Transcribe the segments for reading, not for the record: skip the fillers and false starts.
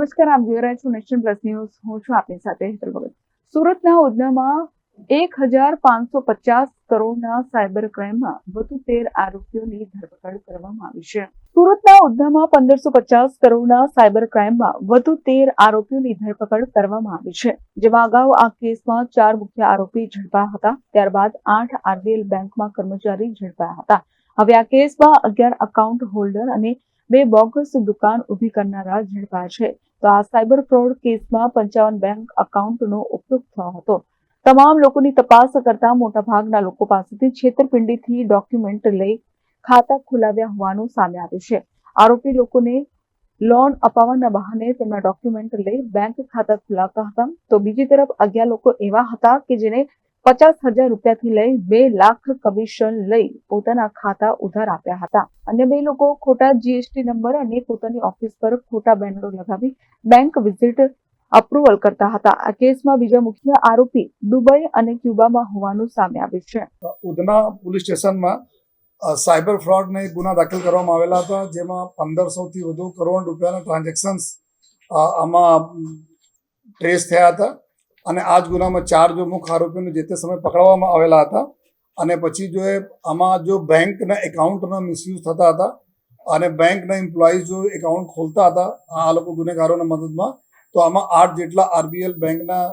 નમસ્કાર, આપ જોઈ રહ્યા છો નેશન પ્લસ ન્યૂઝ. હું છું આપની સાથે હેતલ ભગત. સુરતના ઉધનામાં 1550 કરોડના સાયબર ક્રાઇમમાં વધુ 13 આરોપીઓની ધરપકડ કરવામાં આવી છે. સુરતના ઉધનામાં 1550 કરોડના સાયબર ક્રાઇમમાં વધુ 13 આરોપીઓની ધરપકડ કરવામાં આવી છે. જેમાં અગાઉ આ કેસમાં 4 મુખ્ય આરોપી ઝડપાયા હતા. ત્યારબાદ 8 આરબીએલ બેંકમાં કર્મચારી ઝડપાયા હતા. હવે આ કેસમાં 11 અકાઉન્ટ હોલ્ડર અને 2 બોગસ દુકાન ઉભી કરનારા ઝડપાયા છે. તો આ સાયબર ફ્રોડ કેસમાં 55 બેંક એકાઉન્ટનો ઉપયોગ થયો હતો. તમામ લોકોની તપાસ કરતા મોટાભાગના લોકો પાસેથી છેતરપિંડીથી ડોક્યુમેન્ટ લઈ ખાતા ખોલાવ્યા હોવાનું સામે આવ્યું છે. આરોપી લોકોને લોન અપાવવાના બહાને તેમના ડોક્યુમેન્ટ લઈ બેંક ખાતા ખોલાવતા હતા. તો બીજી તરફ 11 લોકો એવા હતા કે જેને 50,000 રૂપિયાથી લઈ 2 લાખ કમિશન લઈ પોતાના ખાતા ઉધાર આપ્યા હતા. અન્ય 2 લોકો ખોટા જીએસટી નંબર અને પોતાની ઓફિસ પર ખોટા બેનરો લગાવી બેંક વિઝિટ અપ્રુવલ કરતા હતા. આ કેસમાં બીજા મુખ્ય આરોપી દુબઈ અને ક્યુબામાં હોવાનું સામે આવ્યું છે. ઉધના પોલીસ સ્ટેશનમાં સાયબર ફ્રોડના એક ગુના દાખલ કરવામાં આવેલા હતા, જેમાં 1500થી વધુ કરોડ રૂપિયાના ટ્રાન્ઝેક્શન્સ આમાં ટ્રેસ થયા હતા. અને આ જ ગુનામાં 4 મુખ્ય આરોપીઓને જે તે સમય પકડવામાં આવેલા હતા. અને પછી આમાં બેંકના એકાઉન્ટના મિસયુઝ થતા હતા અને બેંકના એમ્પ્લોઈઝ એકાઉન્ટ ખોલતા હતા આ લોકો ગુનેગારોના મદદમાં. તો આમાં 8 જેટલા આરબીએલ બેંકના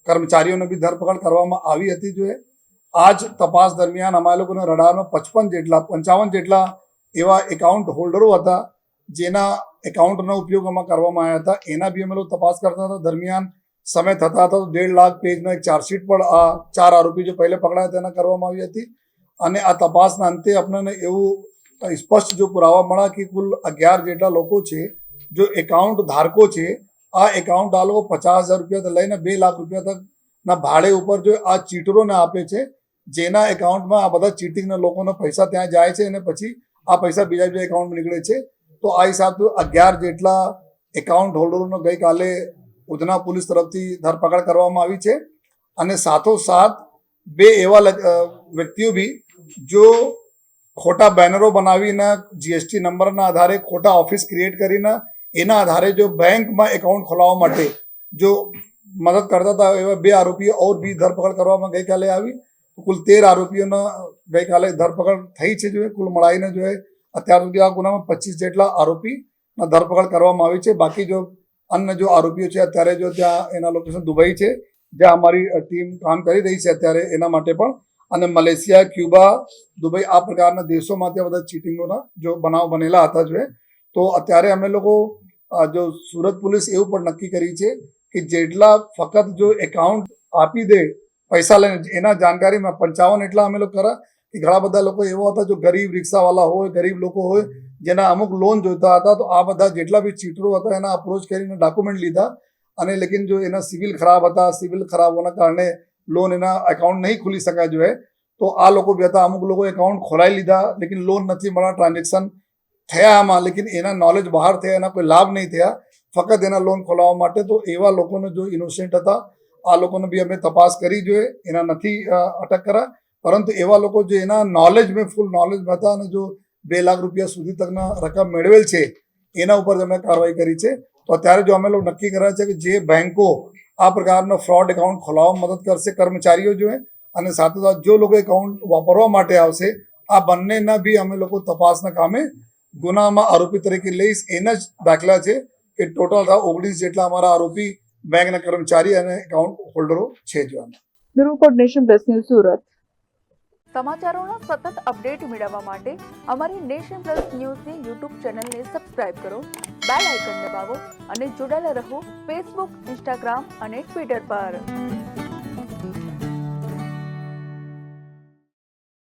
કર્મચારીઓને બી ધરપકડ કરવામાં આવી હતી. આ જ તપાસ દરમિયાન અમારા લોકોના રડારમાં 55 જેટલા એવા એકાઉન્ટ હોલ્ડરો હતા જેના એકાઉન્ટનો ઉપયોગ આમાં કરવામાં આવ્યા હતા. એના બી અમે લોકો તપાસ કરતા હતા. દરમિયાન સમય થતા હતા તો 1.5 લાખ પેજનો એક ચાર્જશીટ પણ આ 4 આરોપી જે પહેલે પકડાયા તેના કરવામાં આવી હતી. અને આ તપાસના અંતે આપણને એવું સ્પષ્ટ પુરાવા મળ્યા કે કુલ 11 જેટલા લોકો છે જો એકાઉન્ટ ધારકો છે. આ એકાઉન્ટ આ લોકો 50,000 રૂપિયાથી લઈને 2 લાખ રૂપિયા તકના ભાડે ઉપર આ ચીટરોને આપે છે, જેના એકાઉન્ટમાં આ બધા ચીટિંગના લોકોના પૈસા ત્યાં જાય છે અને પછી આ પૈસા બીજા એકાઉન્ટમાં નીકળે છે. તો આ હિસાબથી 11 જેટલા એકાઉન્ટ હોલ્ડરોનો ગઈકાલે ઉધના પોલીસ તરફથી ધરપકડ કરવામાં આવી છે. અને સાથોસાથ 2 એવા વ્યક્તિઓ બી જો ખોટા બેનરો બનાવીને જીએસટી નંબરના આધારે ખોટા ઓફિસ ક્રિએટ કરીને એના આધારે બેંકમાં એકાઉન્ટ ખોલાવવા માટે મદદ કરતા હતા એવા 2 આરોપીઓ ઓર બી ધરપકડ કરવામાં ગઈકાલે આવી. કુલ 13 આરોપીઓના ગઈકાલે ધરપકડ થઈ છે. કુલ મળાઈને અત્યાર સુધી આ ગુનામાં 25 જેટલા આરોપીના ધરપકડ કરવામાં આવી છે. બાકી અન્ય આરોપીઓ છે અત્યારે ત્યાં એના લોકેશન દુબઈ છે, જ્યાં અમારી ટીમ કામ કરી રહી છે અત્યારે એના માટે પણ. અને મલેશિયા, ક્યુબા, દુબઈ આ પ્રકારના દેશોમાં ત્યાં બધા ચીટિંગોના બનાવ બનેલા હતા. તો અત્યારે અમે લોકો સુરત પોલીસ એવું પણ નક્કી કરી છે કે જેટલા ફક્ત એકાઉન્ટ આપી દે પૈસા લઈને એના જાણકારીમાં 55 એટલા અમે લોકો કરા કે ઘણા બધા લોકો એવા હતા જો ગરીબ રિક્ષાવાળા હોય, ગરીબ લોકો હોય જેના અમુક લોન જોઈતા હતા. તો આ બધા જેટલા બી ચીટરો હતા એના અપ્રોચ કરીને ડોક્યુમેન્ટ લીધા. અને લેકિન એના સિવિલ ખરાબ હતા, સિવિલ ખરાબ હોવાના કારણે લોન એના એકાઉન્ટ નહીં ખુલી શકાય. તો આ લોકો બી હતા. અમુક લોકો એકાઉન્ટ ખોલાવી લીધા લેકિન લોન નથી મળ્યા, ટ્રાન્ઝેક્શન થયા આમાં લેકિન એના નોલેજ બહાર થયા, એના કોઈ લાભ નહીં થયા, ફક્ત એના લોન ખોલાવવા માટે. તો એવા લોકોને ઇનોસેન્ટ હતા આ લોકોને બી અમે તપાસ કરી એના નથી અટક કરા. પરંતુ એવા લોકો એના નોલેજ મેં ફૂલ નોલેજ હતા અને 2 લાખ રૂપિયા સુધી તકના રકમ મેળવેલ છે એના ઉપર અમે કાર્યવાહી કરી છે. તો અત્યારે અમે લોકો નક્કી કર્યા છે કે જે બેંકો આ પ્રકારનો ફ્રોડ એકાઉન્ટ ખોલાવવામાં મદદ કરશે કર્મચારીઓ અને સાથોસાથ લોકો એકાઉન્ટ વાપરવા માટે આવશે આ બંનેના બી અમે લોકો તપાસના કામે ગુનામાં આરોપી તરીકે લઈશ. એના જ દાખલા છે કે ટોટલ 19 જેટલા અમારા આરોપી બેંકના કર્મચારી અને એકાઉન્ટ હોલ્ડરો છે. Report nation plus news Surat. સમાચારોના સતત અપડેટ મેળવવા માટે અમારી નેશન પ્લસ ન્યૂઝની યુટ્યુબ ચેનલને સબસ્ક્રાઇબ કરો, બેલ આઇકન દબાવો અને જોડાયેલા રહો ફેસબુક, ઇન્સ્ટાગ્રામ અને ટ્વિટર પર.